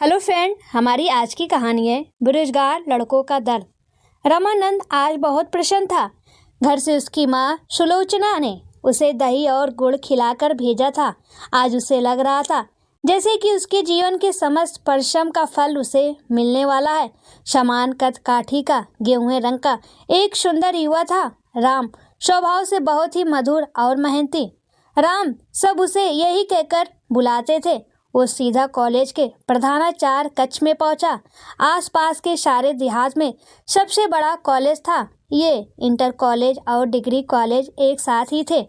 Hello friend, हमारी आज की कहानी है बेरोजगार लड़कों का दर्द। रामानंद आज बहुत प्रसन्न था। घर से उसकी माँ सुलोचना ने उसे दही और गुड़ खिलाकर भेजा था। आज उसे लग रहा था जैसे कि उसके जीवन के समस्त परिश्रम का फल उसे मिलने वाला है। समान कद काठी का, गेहूं रंग का एक सुंदर युवा था राम, स्वभाव से बहुत ही मधुर और मेहनती। राम सब उसे यही कहकर बुलाते थे। वो सीधा कॉलेज के प्रधानाचार्य कक्ष में पहुंचा। आसपास के सारे देहात में सबसे बड़ा कॉलेज था। ये इंटर कॉलेज और डिग्री कॉलेज एक साथ ही थे।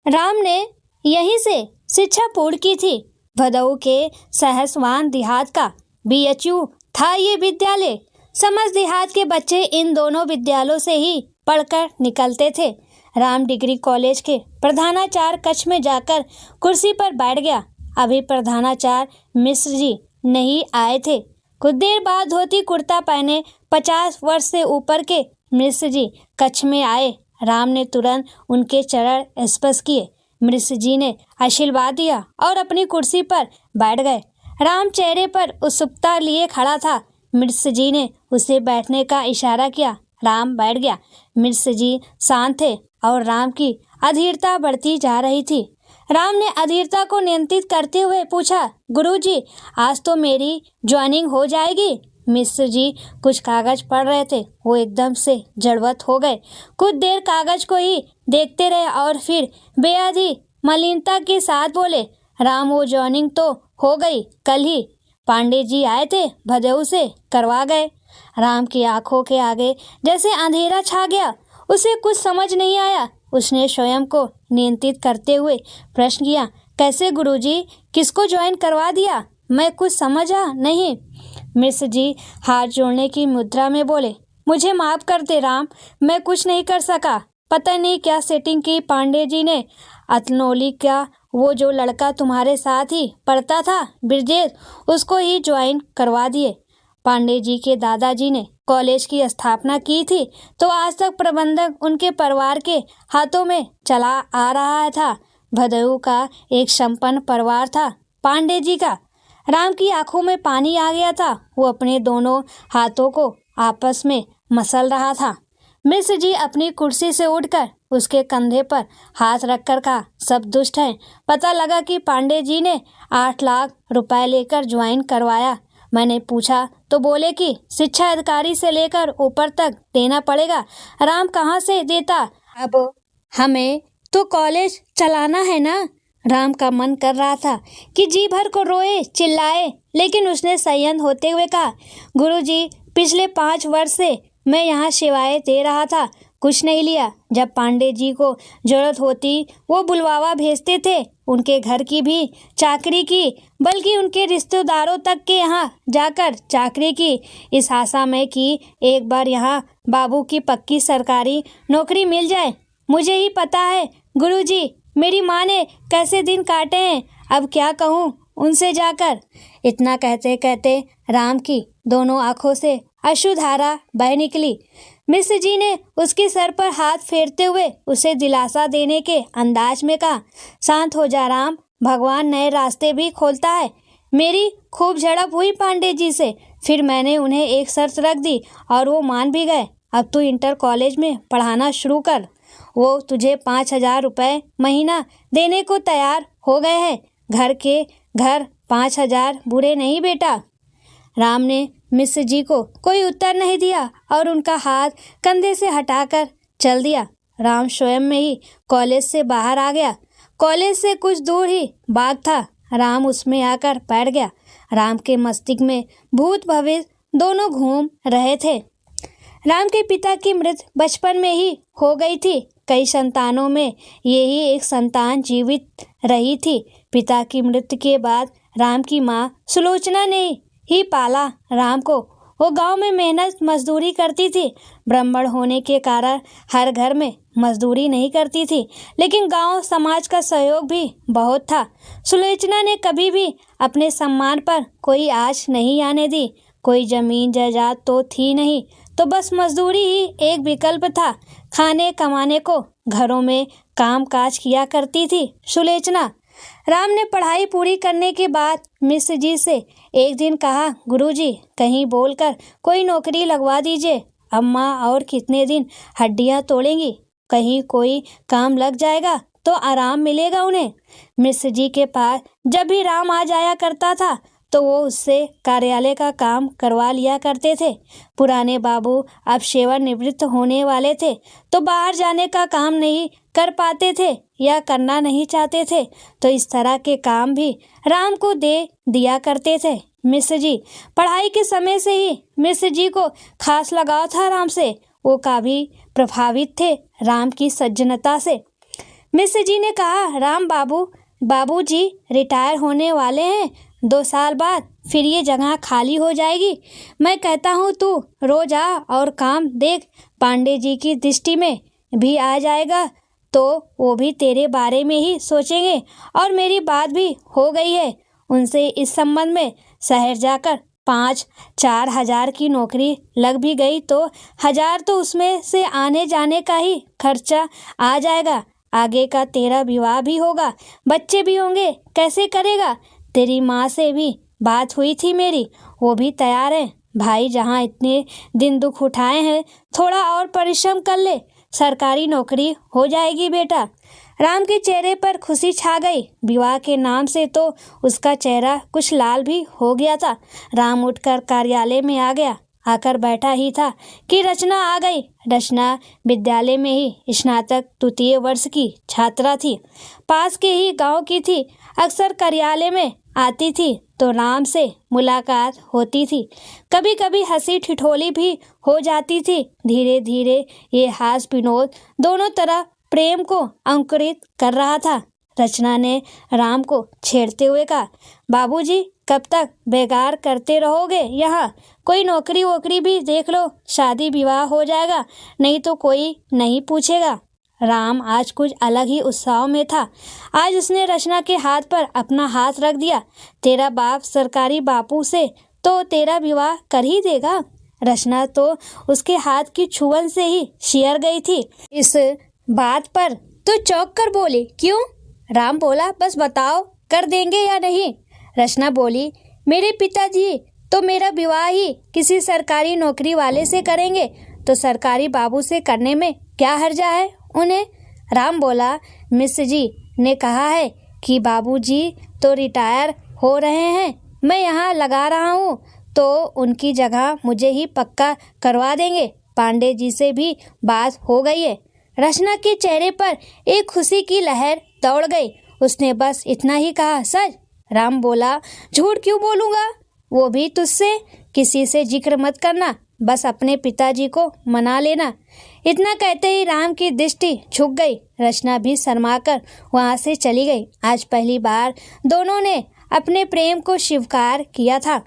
राम ने यहीं से शिक्षा पूर्ण की थी। भदऊ के सहसवान देहात का बीएचयू था ये विद्यालय। समस्त देहात के बच्चे इन दोनों विद्यालयों से ही पढ़कर निकलते थे। राम डिग्री कॉलेज के प्रधानाचार्य कक्ष में जाकर कुर्सी पर बैठ गया। अभी प्रधानाचार्य मिश्र जी नहीं आए थे। कुछ देर बाद धोती कुर्ता पहने 50 वर्ष से ऊपर के मिश्र जी कक्ष में आए। राम ने तुरंत उनके चरण स्पर्श किए। मिश्र जी ने आशीर्वाद दिया और अपनी कुर्सी पर बैठ गए। राम चेहरे पर उत्सुकता लिए खड़ा था। मिश्र जी ने उसे बैठने का इशारा किया। राम बैठ गया। मिश्र जी शांत थे और राम की अधीरता बढ़ती जा रही थी। राम ने अधीरता को नियंत्रित करते हुए पूछा, गुरुजी, आज तो मेरी ज्वाइनिंग हो जाएगी। मिश्र जी कुछ कागज पढ़ रहे थे। वो एकदम से जड़वत हो गए। कुछ देर कागज को ही देखते रहे और फिर बेहद ही मलिनता के साथ बोले, राम, वो ज्वाइनिंग तो हो गई कल ही। पांडे जी आए थे, भदऊ से करवा गए। राम की आंखों के आगे जैसे अंधेरा छा गया। उसे कुछ समझ नहीं आया। उसने स्वयं को नियंत्रित करते हुए प्रश्न किया, कैसे गुरुजी, किसको ज्वाइन करवा दिया? मैं कुछ समझा नहीं। मिश्र जी हाथ जोड़ने की मुद्रा में बोले, मुझे माफ कर दे राम, मैं कुछ नहीं कर सका। पता नहीं क्या सेटिंग की पांडे जी ने। अतनौली का वो जो लड़का तुम्हारे साथ ही पढ़ता था ब्रजेश, उसको ही ज्वाइन करवा दिए। पांडे जी के दादाजी ने कॉलेज की स्थापना की थी तो आज तक प्रबंधक उनके परिवार के हाथों में चला आ रहा था। भदऊ का एक संपन्न परिवार था पांडे जी का। राम की आंखों में पानी आ गया था। वो अपने दोनों हाथों को आपस में मसल रहा था। मिश्र जी अपनी कुर्सी से उठकर उसके कंधे पर हाथ रखकर कहा, सब दुष्ट हैं। पता लगा कि पांडे जी ने 8 लाख रुपए लेकर ज्वाइन करवाया। मैंने पूछा तो बोले कि शिक्षा अधिकारी से लेकर ऊपर तक देना पड़ेगा। राम कहाँ से देता? अब हमें तो कॉलेज चलाना है ना। राम का मन कर रहा था कि जी भर को रोए चिल्लाए, लेकिन उसने संयत होते हुए कहा, गुरुजी, पिछले 5 वर्ष से मैं यहाँ सेवाएं दे रहा था, कुछ नहीं लिया। जब पांडे जी को जरूरत होती वो बुलवावा भेजते थे। उनके घर की भी चाकरी की, बल्कि उनके रिश्तेदारों तक के यहाँ जाकर चाकरी की, इस आशा में कि एक बार यहाँ बाबू की पक्की सरकारी नौकरी मिल जाए। मुझे ही पता है गुरुजी, मेरी माँ ने कैसे दिन काटे हैं, अब क्या कहूँ उनसे जाकर। इतना कहते कहते राम की दोनों आंखों से अश्रुधारा बह निकली। मिश्र जी ने उसके सर पर हाथ फेरते हुए उसे दिलासा देने के अंदाज में कहा, शांत हो जा राम, भगवान नए रास्ते भी खोलता है। मेरी खूब झड़प हुई पांडे जी से, फिर मैंने उन्हें एक शर्त रख दी और वो मान भी गए। अब तू इंटर कॉलेज में पढ़ाना शुरू कर। वो तुझे 5,000 रुपये महीना देने को तैयार हो गए हैं। घर 5,000 बुरे नहीं बेटा। राम ने मिश्र जी को कोई उत्तर नहीं दिया और उनका हाथ कंधे से हटाकर चल दिया। राम स्वयं में ही कॉलेज से बाहर आ गया। कॉलेज से कुछ दूर ही बाग था। राम उसमें आकर बैठ गया। राम के मस्तिष्क में भूत भविष्य दोनों घूम रहे थे। राम के पिता की मृत्यु बचपन में ही हो गई थी। कई संतानों में यही एक संतान जीवित रही थी। पिता की मृत्यु के बाद राम की माँ सुलोचना ने ही पाला राम को। वो गांव में मेहनत मजदूरी करती थी। ब्राह्मण होने के कारण हर घर में मजदूरी नहीं करती थी, लेकिन गांव समाज का सहयोग भी बहुत था। सुलोचना ने कभी भी अपने सम्मान पर कोई आँच नहीं आने दी। कोई जमीन जायदाद तो थी नहीं, तो बस मजदूरी ही एक विकल्प था। खाने कमाने को घरों में काम काज किया करती थी सुलोचना। राम ने पढ़ाई पूरी करने के बाद मिश्र जी से एक दिन कहा, गुरुजी कहीं बोलकर कोई नौकरी लगवा दीजिए। अम्मा और कितने दिन हड्डियां तोड़ेंगी, कहीं कोई काम लग जाएगा तो आराम मिलेगा उन्हें। मिश्र जी के पास जब भी राम आ जाया करता था तो वो उससे कार्यालय का काम करवा लिया करते थे। पुराने बाबू अब सेवानिवृत्त होने वाले थे तो बाहर जाने का काम नहीं कर पाते थे या करना नहीं चाहते थे, तो इस तरह के काम भी राम को दे दिया करते थे। मिश्र जी पढ़ाई के समय से ही मिश्र जी को खास लगाव था राम से। वो काफ़ी प्रभावित थे राम की सज्जनता से। मिश्र जी ने कहा, राम बाबूजी रिटायर होने वाले हैं 2 साल बाद, फिर ये जगह खाली हो जाएगी। मैं कहता हूँ तू रोज आ और काम देख। पांडे जी की दृष्टि में भी आ जाएगा तो वो भी तेरे बारे में ही सोचेंगे। और मेरी बात भी हो गई है उनसे इस संबंध में। शहर जाकर 5-4 हजार की नौकरी लग भी गई तो 1000 तो उसमें से आने जाने का ही खर्चा आ जाएगा। आगे का तेरा विवाह भी होगा, बच्चे भी होंगे, कैसे करेगा? तेरी माँ से भी बात हुई थी मेरी, वो भी तैयार है। भाई जहाँ इतने दिन दुख उठाए हैं, थोड़ा और परिश्रम कर ले, सरकारी नौकरी हो जाएगी बेटा। राम के चेहरे पर खुशी छा गई। विवाह के नाम से तो उसका चेहरा कुछ लाल भी हो गया था। राम उठकर कार्यालय में आ गया। आकर बैठा ही था कि रचना आ गई। रचना विद्यालय में ही स्नातक 2य वर्ष की छात्रा थी। पास के ही गांव की थी। अक्सर कार्यालय में आती थी तो राम से मुलाकात होती थी। कभी कभी हंसी ठिठोली भी हो जाती थी। धीरे धीरे ये हास विनोद दोनों तरफ प्रेम को अंकुरित कर रहा था। रचना ने राम को छेड़ते हुए कहा, बाबूजी कब तक बेकार करते रहोगे यहाँ? कोई नौकरी वोकरी भी देख लो, शादी विवाह हो जाएगा, नहीं तो कोई नहीं पूछेगा। राम आज कुछ अलग ही उत्साह में था। आज उसने रचना के हाथ पर अपना हाथ रख दिया। तेरा बाप सरकारी बापू से तो तेरा विवाह कर ही देगा। रचना तो उसके हाथ की छुअन से ही सिहर गई थी। इस बात पर तो चौंक कर बोली, क्यों? राम बोला, बस बताओ कर देंगे या नहीं? रचना बोली, मेरे पिताजी तो मेरा विवाह ही किसी सरकारी नौकरी वाले से करेंगे, तो सरकारी बाबू से करने में क्या हर्जा है उन्हें? राम बोला, मिश्र जी ने कहा है कि बाबूजी तो रिटायर हो रहे हैं, मैं यहाँ लगा रहा हूँ तो उनकी जगह मुझे ही पक्का करवा देंगे। पांडे जी से भी बात हो गई है। रचना के चेहरे पर एक खुशी की लहर दौड़ गई। उसने बस इतना ही कहा, सच? राम बोला, झूठ क्यों बोलूँगा, वो भी तुझसे। किसी से जिक्र मत करना, बस अपने पिताजी को मना लेना। इतना कहते ही राम की दृष्टि झुक गई। रचना भी शर्माकर वहाँ से चली गई। आज पहली बार दोनों ने अपने प्रेम को स्वीकार किया था।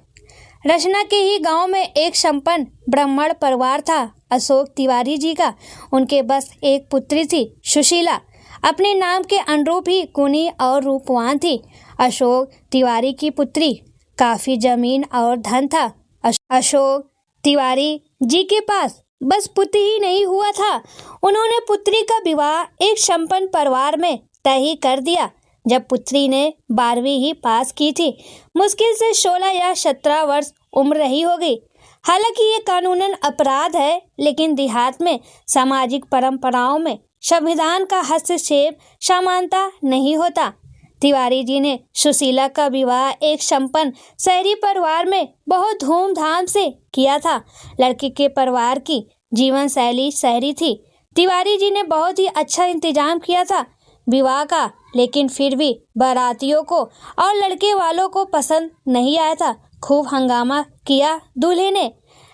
रचना के ही गांव में एक संपन्न ब्राह्मण परिवार था, अशोक तिवारी जी का। उनके बस एक पुत्री थी, सुशीला। अपने नाम के अनुरूप ही गुणी और रूपवान थी। अशोक तिवारी की पुत्री, काफ़ी जमीन और धन था। अशोक तिवारी जी के पास बस पुत्र ही नहीं हुआ था, उन्होंने पुत्री का विवाह एक संपन्न परिवार में तय ही कर दिया। जब पुत्री ने 12वीं ही पास की थी, मुश्किल से 16 या 17 वर्ष उम्र रही होगी। हालांकि ये कानूनन अपराध है, लेकिन देहात में सामाजिक परंपराओं में संविधान का हस्तक्षेप समानता नहीं होता। तिवारी जी ने सुशीला का विवाह एक संपन्न शहरी परिवार में बहुत धूमधाम से किया था। लड़की के परिवार की जीवन शैली शहरी थी। तिवारी जी ने बहुत ही अच्छा इंतजाम किया था विवाह का, लेकिन फिर भी बारातियों को और लड़के वालों को पसंद नहीं आया था। खूब हंगामा किया दूल्हे ने,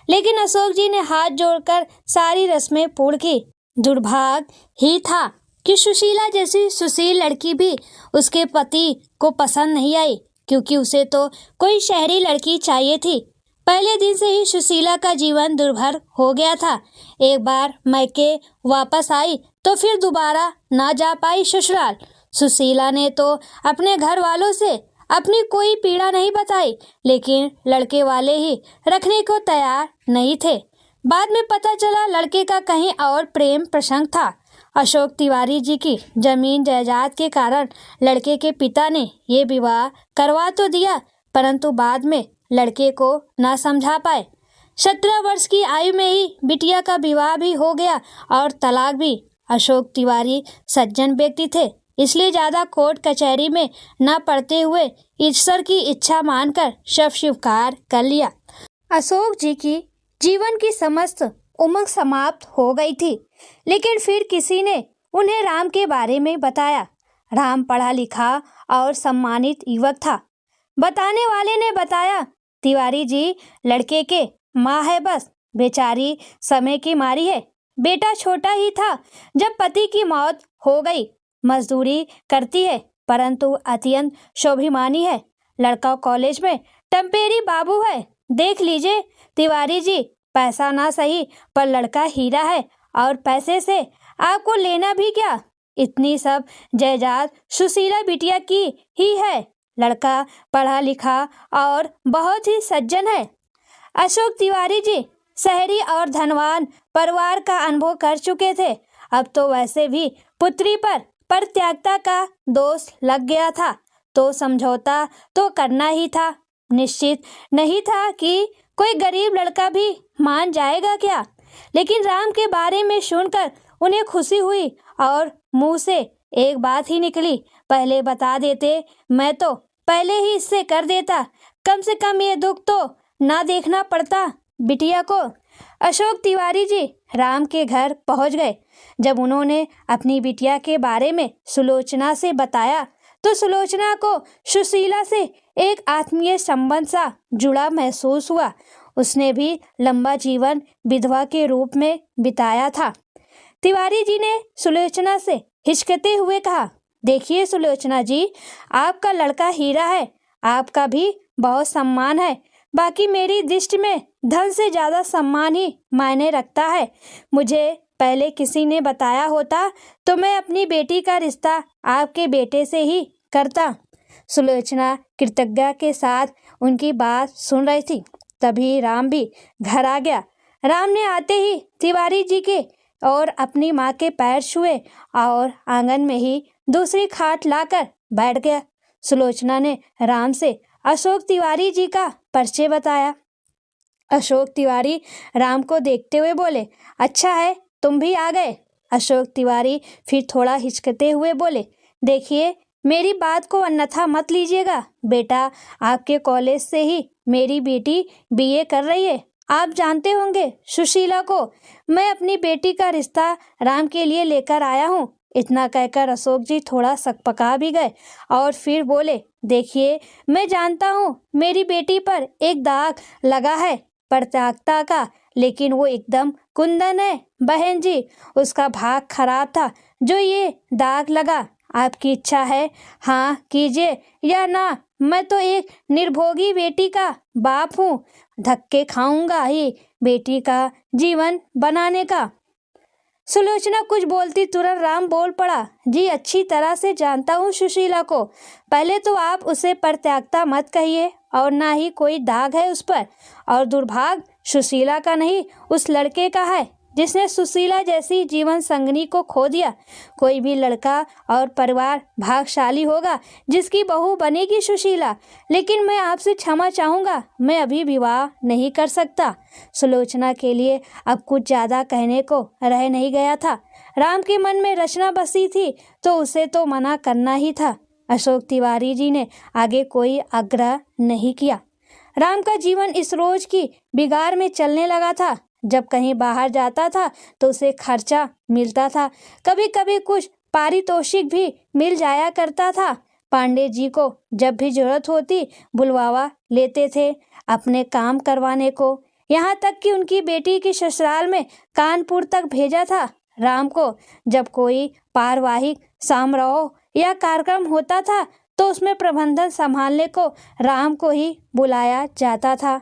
लेकिन अशोक जी ने हाथ जोड़कर सारी रस्में पूर्ण की। दुर्भाग्य ही था कि सुशीला जैसी सुशील लड़की भी उसके पति को पसंद नहीं आई, क्योंकि उसे तो कोई शहरी लड़की चाहिए थी। पहले दिन से ही सुशीला का जीवन दुर्भर हो गया था। एक बार मैके वापस आई तो फिर दोबारा ना जा पाई ससुराल। सुशीला ने तो अपने घर वालों से अपनी कोई पीड़ा नहीं बताई, लेकिन लड़के वाले ही रखने को तैयार नहीं थे। बाद में पता चला लड़के का कहीं और प्रेम प्रसंग था। अशोक तिवारी जी की जमीन जायदाद के कारण लड़के के पिता ने ये विवाह करवा तो दिया, परंतु बाद में लड़के को ना समझा पाए। 17 वर्ष की आयु में ही बिटिया का विवाह भी हो गया और तलाक भी। अशोक तिवारी सज्जन व्यक्ति थे, इसलिए ज्यादा कोर्ट कचहरी में न पड़ते हुए ईश्वर की इच्छा मानकर शव स्वीकार कर लिया। अशोक जी की जीवन की समस्त उमंग समाप्त हो गई थी, लेकिन फिर किसी ने उन्हें राम के बारे में बताया। राम पढ़ा लिखा और सम्मानित युवक था। बताने वाले ने बताया, तिवारी जी लड़के के माँ है, बस बेचारी समय की मारी है। बेटा छोटा ही था जब पति की मौत हो गई। मजदूरी करती है परंतु अत्यंत स्वाभिमानी है। लड़का कॉलेज में टेम्परेरी बाबू है। देख लीजिए तिवारी जी, पैसा ना सही पर लड़का हीरा है, और पैसे से आपको लेना भी क्या। इतनी सब जायदाद सुशीला बिटिया की ही है। लड़का पढ़ा लिखा और बहुत ही सज्जन है। अशोक तिवारी जी शहरी और धनवान परिवार का अनुभव कर चुके थे। अब तो वैसे भी पुत्री पर परित्यागता का दोष लग गया था, तो समझौता तो करना ही था। निश्चित नहीं था कि कोई गरीब लड़का भी मान जाएगा क्या, लेकिन राम के बारे में सुनकर उन्हें खुशी हुई और मुंह से एक बात ही निकली, पहले बता देते, मैं तो पहले ही इससे कर देता, कम से कम ये दुख तो ना देखना पड़ता बिटिया को। अशोक तिवारी जी राम के घर पहुंच गए। जब उन्होंने अपनी बिटिया के बारे में सुलोचना से बताया तो सुलोचना को सुशीला से एक आत्मीय संबंध सा जुड़ा महसूस हुआ। उसने भी लंबा जीवन विधवा के रूप में बिताया था। तिवारी जी ने सुलोचना से हिचकते हुए कहा, देखिए सुलोचना जी, आपका लड़का हीरा है, आपका भी बहुत सम्मान है। बाकी मेरी दृष्टि में धन से ज्यादा सम्मान ही मायने रखता है। मुझे पहले किसी ने बताया होता तो मैं अपनी बेटी का रिश्ता आपके बेटे से ही करता। सुलोचना कृतज्ञता के साथ उनकी बात सुन रही थी। तभी राम भी घर आ गया। राम ने आते ही तिवारी जी के और अपनी माँ के पैर छुए और आंगन में ही दूसरी खाट लाकर बैठ गया। सुलोचना ने राम से अशोक तिवारी जी का परिचय बताया। अशोक तिवारी राम को देखते हुए बोले, अच्छा है तुम भी आ गए। अशोक तिवारी फिर थोड़ा हिचकते हुए बोले, देखिए मेरी बात को अन्यथा मत लीजिएगा। बेटा आपके कॉलेज से ही मेरी बेटी बीए कर रही है। आप जानते होंगे सुशीला को मैं अपनी बेटी का रिश्ता राम के लिए लेकर आया हूँ। इतना कहकर अशोक जी थोड़ा सकपका भी गए और फिर बोले, देखिए मैं जानता हूँ मेरी बेटी पर एक दाग लगा है परित्यागता का, लेकिन वो एकदम कुंदन है बहन जी। उसका भाग खराब था जो ये दाग लगा। आपकी इच्छा है हाँ कीजिए या ना, मैं तो एक निर्भोगी बेटी का बाप हूँ। धक्के खाऊंगा ही बेटी का जीवन बनाने का। सुलोचना कुछ बोलती तुरंत राम बोल पड़ा, जी अच्छी तरह से जानता हूँ सुशीला को। पहले तो आप उसे परित्यागता मत कहिए और ना ही कोई दाग है उस पर। और दुर्भाग्य सुशीला का नहीं, उस लड़के का है जिसने सुशीला जैसी जीवन संगनी को खो दिया। कोई भी लड़का और परिवार भाग्यशाली होगा जिसकी बहू बनेगी सुशीला, लेकिन मैं आपसे क्षमा चाहूँगा, मैं अभी विवाह नहीं कर सकता। सुलोचना के लिए अब कुछ ज़्यादा कहने को रह नहीं गया था। राम के मन में रचना बसी थी तो उसे तो मना करना ही था। अशोक तिवारी जी ने आगे कोई आग्रह नहीं किया। राम का जीवन इस रोज की बिगाड़ में चलने लगा था। जब कहीं बाहर जाता था तो उसे खर्चा मिलता था, कभी कभी कुछ पारितोषिक भी मिल जाया करता था। पांडे जी को जब भी जरूरत होती बुलवावा लेते थे अपने काम करवाने को। यहाँ तक कि उनकी बेटी की ससुराल में कानपुर तक भेजा था। राम को जब कोई पारिवारिक समारोह या कार्यक्रम होता था तो उसमें प्रबंधन संभालने को राम को ही बुलाया जाता था।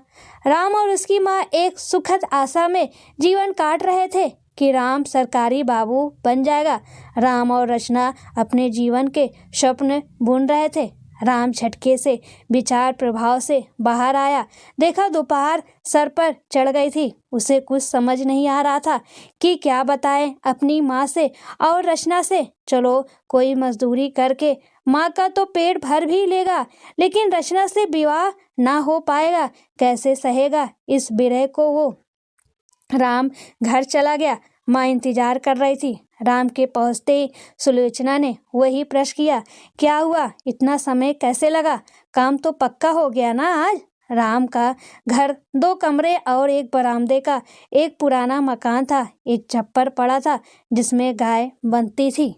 राम और उसकी माँ एक सुखद आशा में जीवन काट रहे थे कि राम सरकारी बाबू बन जाएगा। राम और रचना अपने जीवन के स्वप्न बुन रहे थे। राम झटके से विचार प्रभाव से बाहर आया। देखा दोपहर सर पर चढ़ गई थी। उसे कुछ समझ नहीं आ रहा था कि क्या बताए अपनी माँ से और रचना से। चलो कोई मजदूरी करके माँ का तो पेट भर भी लेगा, लेकिन रचना से विवाह ना हो पाएगा। कैसे सहेगा इस विरह को वो। राम घर चला गया। माँ इंतजार कर रही थी। राम के पहुंचते ही सुलोचना ने वही प्रश्न किया, क्या हुआ, इतना समय कैसे लगा? काम तो पक्का हो गया ना आज? राम का घर 2 कमरे और एक बरामदे का एक पुराना मकान था। एक छप्पर पड़ा था जिसमें गाय बंधती थी।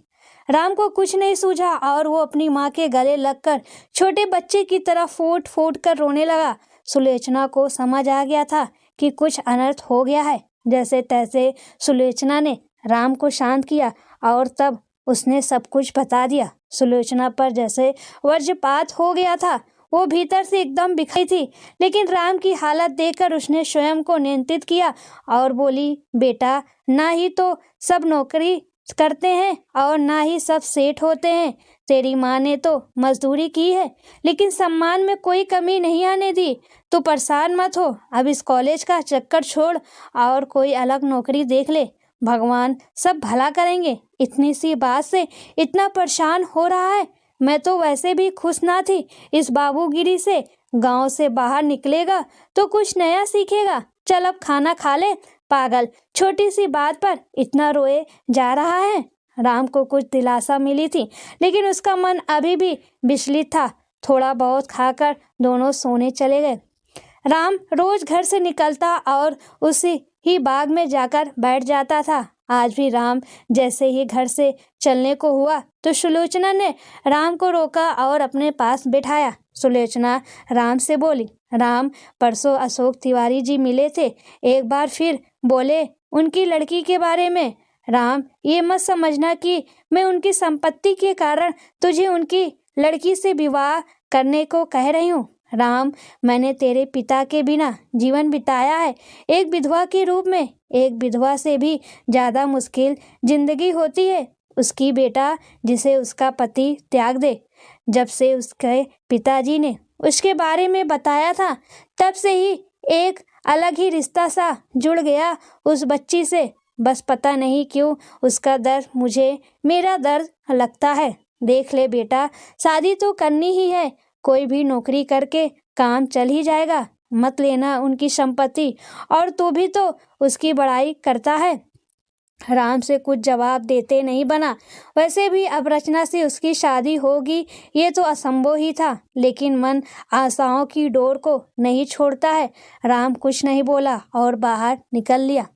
राम को कुछ नहीं सूझा और वो अपनी माँ के गले लगकर छोटे बच्चे की तरह फूट फूट कर रोने लगा। सुलोचना को समझ आ गया था कि कुछ अनर्थ हो गया है। जैसे तैसे सुलोचना ने राम को शांत किया और तब उसने सब कुछ बता दिया। सुलोचना पर जैसे वज्रपात हो गया था। वो भीतर से एकदम बिखरी थी, लेकिन राम की हालत देखकर उसने स्वयं को नियंत्रित किया और बोली, बेटा, ना ही तो सब नौकरी करते हैं और ना ही सब सेठ होते हैं। तेरी माँ ने तो मजदूरी की है, लेकिन सम्मान में कोई कमी नहीं आने दी। तू परेशान मत हो। अब इस कॉलेज का चक्कर छोड़ और कोई अलग नौकरी देख ले। भगवान सब भला करेंगे। इतनी सी बात से इतना परेशान हो रहा है। मैं तो वैसे भी खुश ना थी इस बाबूगिरी से। गांव से बाहर निकलेगा तो कुछ नया सीखेगा। चल अब खाना खा ले। पागल, छोटी सी बात पर इतना रोए जा रहा है। राम को कुछ दिलासा मिली थी, लेकिन उसका मन अभी भी विचलित था। थोड़ा बहुत खाकर दोनों सोने चले गए। राम रोज घर से निकलता और उसी ही बाग में जाकर बैठ जाता था। आज भी राम जैसे ही घर से चलने को हुआ तो सुलोचना ने राम को रोका और अपने पास बिठाया। सुलोचना राम से बोली, राम, परसों अशोक तिवारी जी मिले थे। एक बार फिर बोले उनकी लड़की के बारे में। राम, ये मत समझना कि मैं उनकी संपत्ति के कारण तुझे उनकी लड़की से विवाह करने को कह रही हूँ। राम, मैंने तेरे पिता के बिना जीवन बिताया है, एक विधवा के रूप में। एक विधवा से भी ज़्यादा मुश्किल जिंदगी होती है उसकी, बेटा, जिसे उसका पति त्याग दे। जब से उसके पिताजी ने उसके बारे में बताया था, तब से ही एक अलग ही रिश्ता सा जुड़ गया उस बच्ची से। बस पता नहीं क्यों उसका दर्द मुझे मेरा दर्द लगता है। देख ले बेटा, शादी तो करनी ही है। कोई भी नौकरी करके काम चल ही जाएगा। मत लेना उनकी संपत्ति, और तू भी तो उसकी बड़ाई करता है। राम से कुछ जवाब देते नहीं बना। वैसे भी अब रचना से उसकी शादी होगी ये तो असंभव ही था, लेकिन मन आशाओं की डोर को नहीं छोड़ता है। राम कुछ नहीं बोला और बाहर निकल लिया।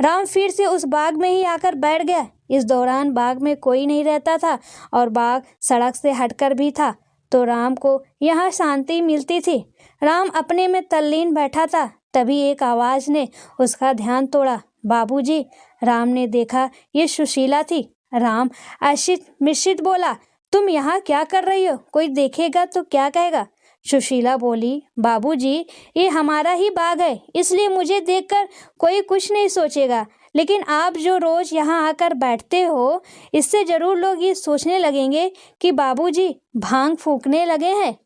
राम फिर से उस बाग में ही आकर बैठ गया। इस दौरान बाग में कोई नहीं रहता था और बाग सड़क से हटकर भी था, तो राम को यहाँ शांति मिलती थी। राम अपने में तल्लीन बैठा था। तभी एक आवाज ने उसका ध्यान तोड़ा। बाबूजी। राम ने देखा ये सुशीला थी। राम मिश्रित बोला, तुम यहाँ क्या कर रही हो? कोई देखेगा तो क्या कहेगा? सुशीला बोली, बाबूजी, ये हमारा ही बाग है, इसलिए मुझे देखकर कोई कुछ नहीं सोचेगा। लेकिन आप जो रोज यहाँ आकर बैठते हो, इससे जरूर लोग ये सोचने लगेंगे कि बाबूजी भांग फूकने लगे हैं।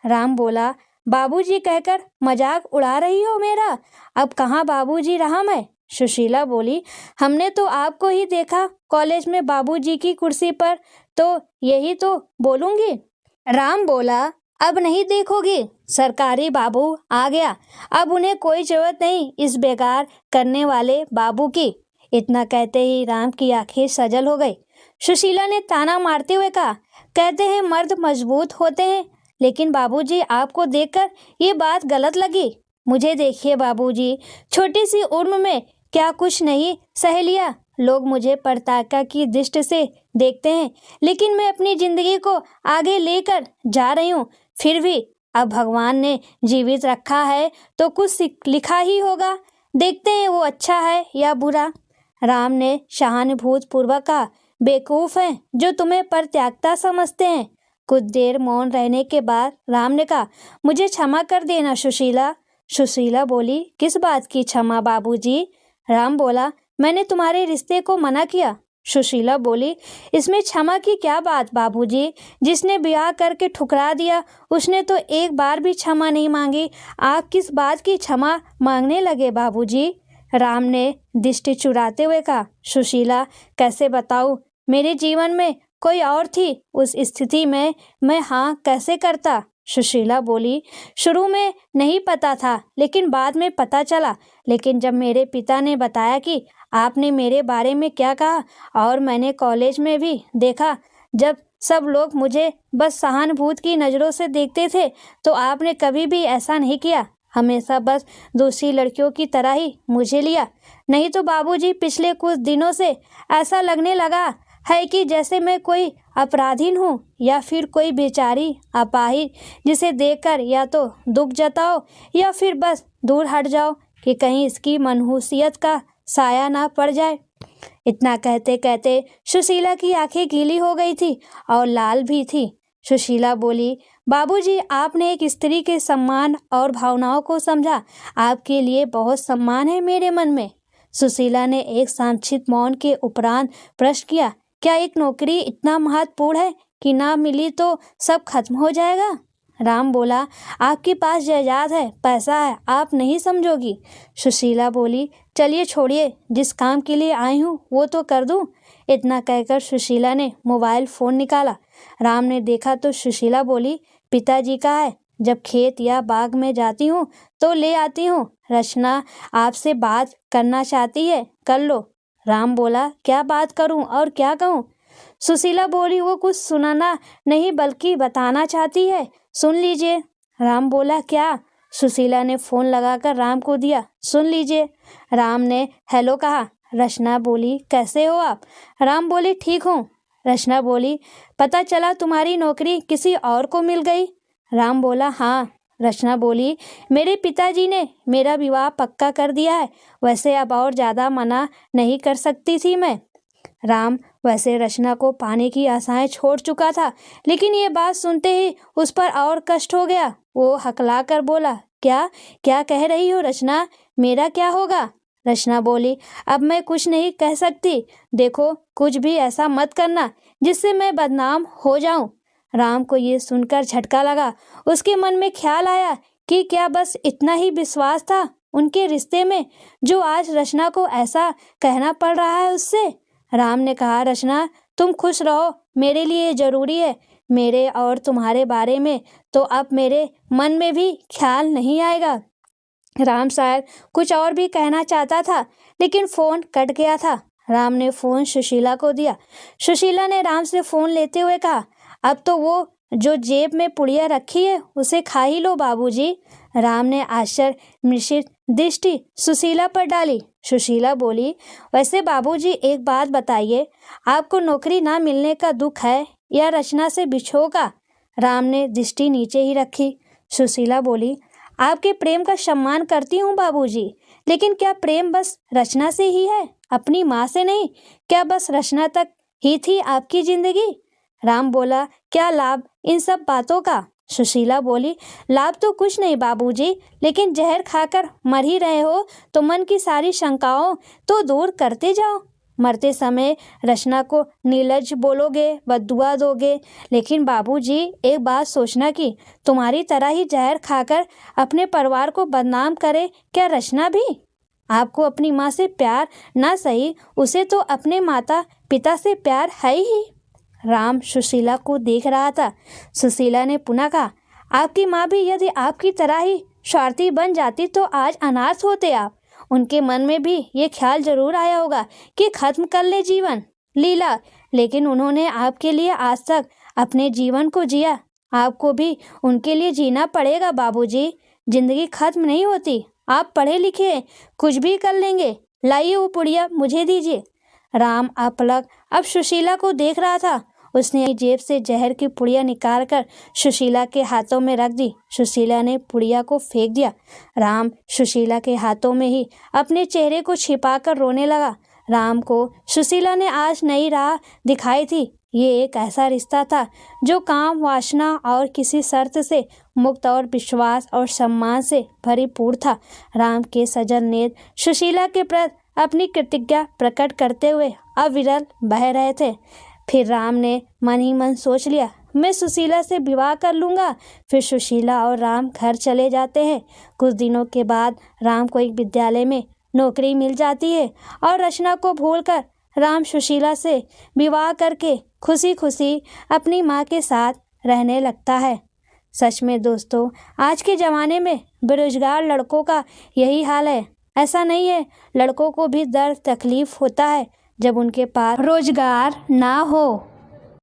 राम बोला, बाबूजी कहकर मजाक उड़ा रही हो मेरा? अब कहाँ बाबूजी रहा मैं? सुशीला बोली, हमने तो आपको ही देखा कॉलेज में बाबूजी की कुर्सी पर, तो यही तो बोलूंगी। राम बोला, अब नहीं देखोगी, सरकारी बाबू आ गया, अब उन्हें कोई जरूरत नहीं इस बेकार करने वाले बाबू की। इतना कहते ही राम की आंखें सजल हो गई। सुशीला ने ताना मारते हुए कहा, कहते हैं मर्द मजबूत होते हैं, लेकिन बाबूजी आपको देखकर ये बात गलत लगी। मुझे देखिए बाबूजी, छोटी सी उम्र में क्या कुछ नहीं सह लिया। लोग मुझे परताका की दृष्टि से देखते हैं, लेकिन मैं अपनी जिंदगी को आगे लेकर जा रही हूँ। फिर भी अब भगवान ने जीवित रखा है तो कुछ लिखा ही होगा, देखते हैं वो अच्छा है या बुरा। राम ने सहानुभूति पूर्वक कहा, बेवकूफ हैं जो तुम्हें परित्यागता समझते हैं। कुछ देर मौन रहने के बाद राम ने कहा, मुझे क्षमा कर देना सुशीला। सुशीला बोली, किस बात की क्षमा बाबूजी? राम बोला, मैंने तुम्हारे रिश्ते को मना किया। सुशीला बोली, इसमें क्षमा की क्या बात बाबूजी? जिसने ब्याह करके ठुकरा दिया उसने तो एक बार भी क्षमा नहीं मांगी। आप किस बात की क्षमा मांगने लगे बाबूजी? राम ने दृष्टि चुराते हुए कहा। सुशीला, कैसे बताऊं? मेरे जीवन में कोई और थी, उस स्थिति में मैं हाँ कैसे करता? सुशीला बोली, शुरू में नहीं पता था लेकिन बाद में पता चला। लेकिन जब मेरे पिता ने बताया कि आपने मेरे बारे में क्या कहा, और मैंने कॉलेज में भी देखा जब सब लोग मुझे बस सहानुभूति की नज़रों से देखते थे, तो आपने कभी भी ऐसा नहीं किया। हमेशा बस दूसरी लड़कियों की तरह ही मुझे लिया। नहीं तो बाबूजी, पिछले कुछ दिनों से ऐसा लगने लगा है कि जैसे मैं कोई अपराधीन हूँ या फिर कोई बेचारी अपाहिज, जिसे देखकर या तो दुख जताओ या फिर बस दूर हट जाओ कि कहीं इसकी मनहूसियत का साया ना पड़ जाए। इतना कहते कहते सुशीला की आंखें गीली हो गई थी और लाल भी थी। सुशीला बोली, बाबूजी, आपने एक स्त्री के सम्मान और भावनाओं को समझा। आपके लिए बहुत सम्मान है मेरे मन में। सुशीला ने एक संक्षिप्त मौन के उपरांत प्रश्न किया, क्या एक नौकरी इतना महत्वपूर्ण है कि ना मिली तो सब खत्म हो जाएगा? राम बोला, आपके पास जायदाद है, पैसा है, आप नहीं समझोगी। सुशीला बोली, चलिए छोड़िए, जिस काम के लिए आई हूँ वो तो कर दूँ। इतना कहकर सुशीला ने मोबाइल फ़ोन निकाला। राम ने देखा तो सुशीला बोली, पिताजी का है, जब खेत या बाग में जाती हूँ तो ले आती हूँ। रचना आपसे बात करना चाहती है, कर लो। राम बोला, क्या बात करूं और क्या कहूं? सुशीला बोली, वो कुछ सुनाना नहीं बल्कि बताना चाहती है, सुन लीजिए। राम बोला, क्या? सुशीला ने फ़ोन लगाकर राम को दिया, सुन लीजिए। राम ने हेलो कहा। रचना बोली, कैसे हो आप? राम बोली, ठीक हूँ। रचना बोली, पता चला तुम्हारी नौकरी किसी और को मिल गई? राम बोला, हाँ। रचना बोली, मेरे पिताजी ने मेरा विवाह पक्का कर दिया है, वैसे अब और ज़्यादा मना नहीं कर सकती थी मैं। राम वैसे रचना को पाने की आशाएं छोड़ चुका था, लेकिन ये बात सुनते ही उस पर और कष्ट हो गया। वो हकला कर बोला, क्या क्या कह रही हो रचना? मेरा क्या होगा? रचना बोली, अब मैं कुछ नहीं कह सकती। देखो, कुछ भी ऐसा मत करना जिससे मैं बदनाम हो जाऊं। राम को ये सुनकर झटका लगा। उसके मन में ख्याल आया कि क्या बस इतना ही विश्वास था उनके रिश्ते में जो आज रचना को ऐसा कहना पड़ रहा है उससे। राम ने कहा, रचना तुम खुश रहो, मेरे लिए जरूरी है। मेरे और तुम्हारे बारे में तो अब मेरे मन में भी ख्याल नहीं आएगा। राम शायद कुछ और भी कहना चाहता था, लेकिन फ़ोन कट गया था। राम ने फ़ोन सुशीला को दिया। सुशीला ने राम से फ़ोन लेते हुए कहा, अब तो वो जो जेब में पुड़िया रखी है उसे खा ही लो बाबूजी। राम ने आश्चर्य मिश्रित दृष्टि सुशीला पर डाली। सुशीला बोली, वैसे बाबूजी एक बात बताइए, आपको नौकरी ना मिलने का दुख है या रचना से बिछोह का? राम ने दृष्टि नीचे ही रखी। सुशीला बोली, आपके प्रेम का सम्मान करती हूँ बाबूजी, लेकिन क्या प्रेम बस रचना से ही है, अपनी माँ से नहीं? क्या बस रचना तक ही थी आपकी जिंदगी? राम बोला, क्या लाभ इन सब बातों का? सुशीला बोली, लाभ तो कुछ नहीं बाबूजी, लेकिन जहर खाकर मर ही रहे हो तो मन की सारी शंकाओं तो दूर करते जाओ। मरते समय रचना को निर्लज्ज बोलोगे, बद्दुआ दोगे, लेकिन बाबूजी एक बात सोचना कि तुम्हारी तरह ही जहर खाकर अपने परिवार को बदनाम करे क्या रचना भी? आपको अपनी माँ से प्यार ना सही, उसे तो अपने माता पिता से प्यार है ही। राम सुशीला को देख रहा था। सुशीला ने पुनः कहा, आपकी माँ भी यदि आपकी तरह ही स्वार्थी बन जाती तो आज अनाथ होते आप। उनके मन में भी ये ख्याल जरूर आया होगा कि खत्म कर ले जीवन लीला, लेकिन उन्होंने आपके लिए आज तक अपने जीवन को जिया। आपको भी उनके लिए जीना पड़ेगा बाबूजी। जिंदगी खत्म नहीं होती। आप पढ़े लिखे, कुछ भी कर लेंगे। लाइए वो पुड़िया मुझे दीजिए। राम अपलक अब सुशीला को देख रहा था। उसने जेब से जहर की पुड़िया निकालकर सुशीला के हाथों में रख दी। सुशीला ने पुड़िया को फेंक दिया। राम सुशीला के हाथों में ही अपने चेहरे को छिपाकर रोने लगा। राम को सुशीला ने आज नई राह दिखाई थी। ये एक ऐसा रिश्ता था जो काम, वासना और किसी शर्त से मुक्त और विश्वास और सम्मान से भरपूर था। राम के सजल नेत्र सुशीला के प्रति अपनी कृतज्ञता प्रकट करते हुए अविरल बह रहे थे। फिर राम ने मन ही मन सोच लिया, मैं सुशीला से विवाह कर लूँगा। फिर सुशीला और राम घर चले जाते हैं। कुछ दिनों के बाद राम को एक विद्यालय में नौकरी मिल जाती है और रचना को भूलकर राम सुशीला से विवाह करके खुशी खुशी अपनी माँ के साथ रहने लगता है। सच में दोस्तों, आज के ज़माने में बेरोजगार लड़कों का यही हाल है। ऐसा नहीं है, लड़कों को भी दर्द तकलीफ होता है जब उनके पास रोजगार ना हो।